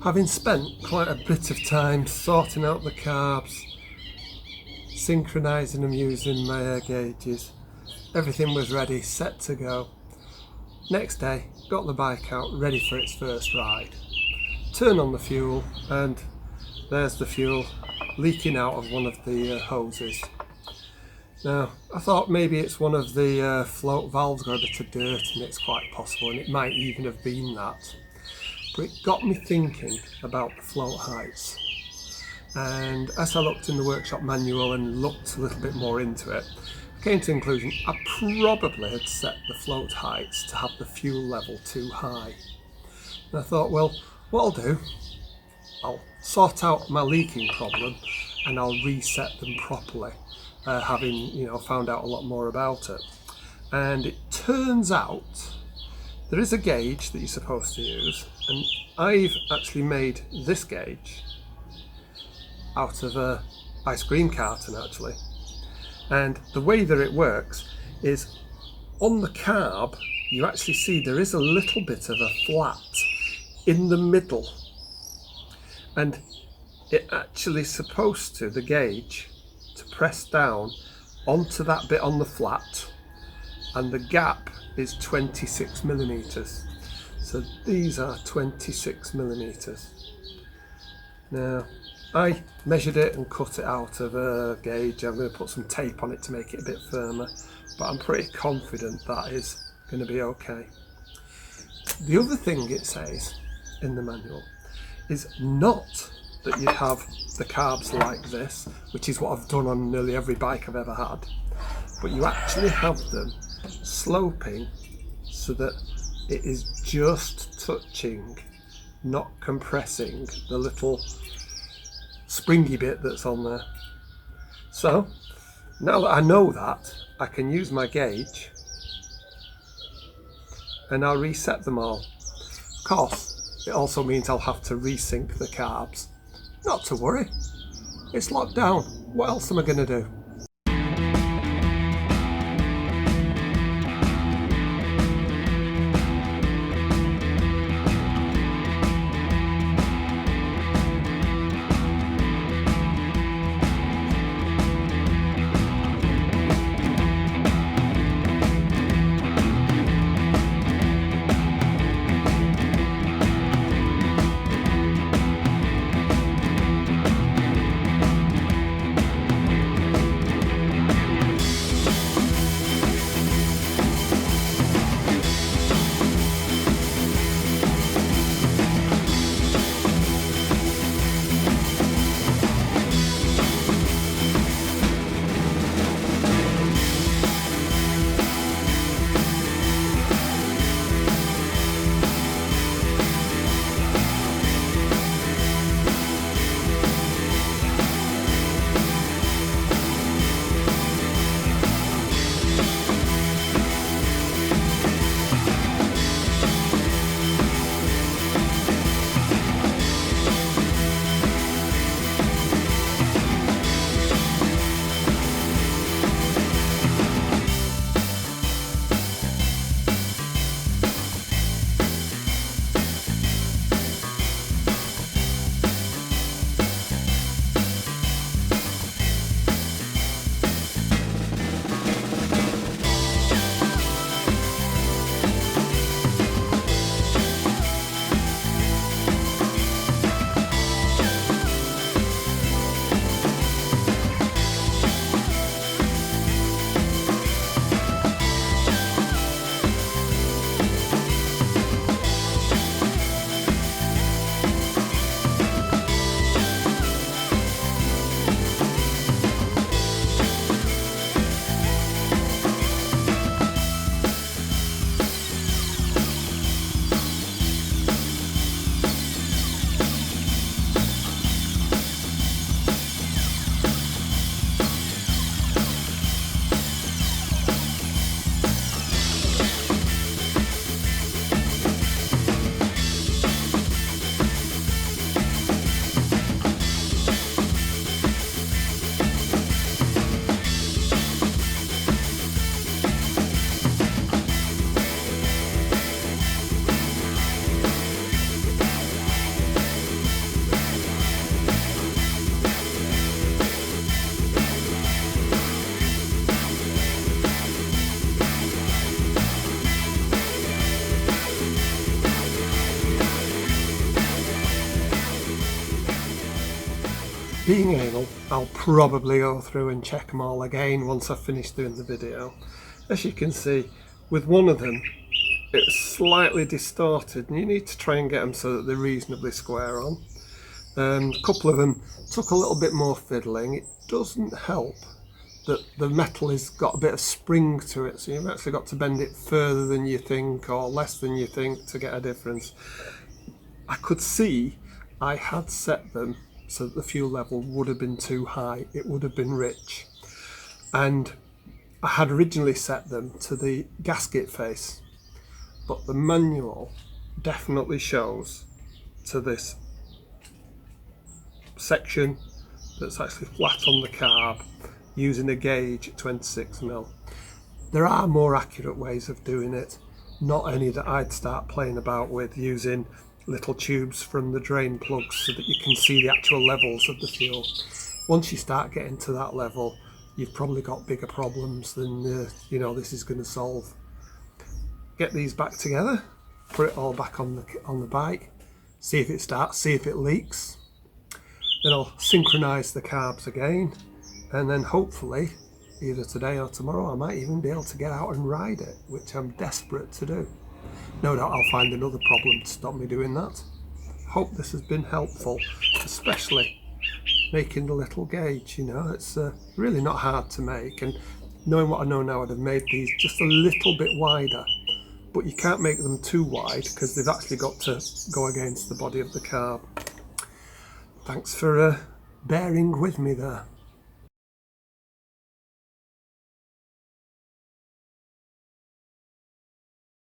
Having spent quite a bit of time sorting out the carbs, synchronising them using my air gauges, everything was ready, set to go. Next day, got the bike out, ready for its first ride. Turn on the fuel and there's the fuel leaking out of one of the hoses. Now, I thought maybe it's one of the float valves got a bit of dirt and it's quite possible, and it might even have been that. But it got me thinking about the float heights. And as I looked in the workshop manual and looked a little bit more into it, I came to the conclusion I probably had set the float heights to have the fuel level too high. And I thought, well, what I'll do, I'll sort out my leaking problem and I'll reset them properly, having found out a lot more about it. And it turns out there is a gauge that you're supposed to use, and I've actually made this gauge out of a ice cream carton actually. And the way that it works is on the carb you actually see there is a little bit of a flat in the middle, and it actually is supposed to, the gauge, to press down onto that bit on the flat, and the gap is 26 millimeters. So these are 26 millimeters. Now I measured it and cut it out of a gauge. I'm going to put some tape on it to make it a bit firmer, but I'm pretty confident that is going to be okay. The other thing it says in the manual is not that you have the carbs like this, which is what I've done on nearly every bike I've ever had, but you actually have them sloping so that it is just touching, not compressing the little springy bit that's on there. So now that I know that, I can use my gauge and I'll reset them all. Of course, it also means I'll have to resync the carbs. Not to worry, it's locked down. What else am I going to do? Being anal, I'll probably go through and check them all again once I've finished doing the video. As you can see, with one of them, it's slightly distorted, and you need to try and get them so that they're reasonably square on. A couple of them took a little bit more fiddling. It doesn't help that the metal has got a bit of spring to it, so you've actually got to bend it further than you think or less than you think to get a difference. I could see I had set them so that the fuel level would have been too high, it would have been rich, and I had originally set them to the gasket face, but the manual definitely shows to this section that's actually flat on the carb using a gauge at 26mm. There are more accurate ways of doing it, not any that I'd start playing about with, using little tubes from the drain plugs so that you can see the actual levels of the fuel. Once you start getting to that level, you've probably got bigger problems than this is going to solve. Get these back together, put it all back on the bike, see if it starts, see if it leaks. Then I'll synchronise the carbs again, and then hopefully either today or tomorrow I might even be able to get out and ride it, which I'm desperate to do. No doubt I'll find another problem to stop me doing that. Hope this has been helpful, especially making the little gauge. It's really not hard to make, and knowing what I know now, I'd have made these just a little bit wider, but you can't make them too wide because they've actually got to go against the body of the carb. Thanks for bearing with me there.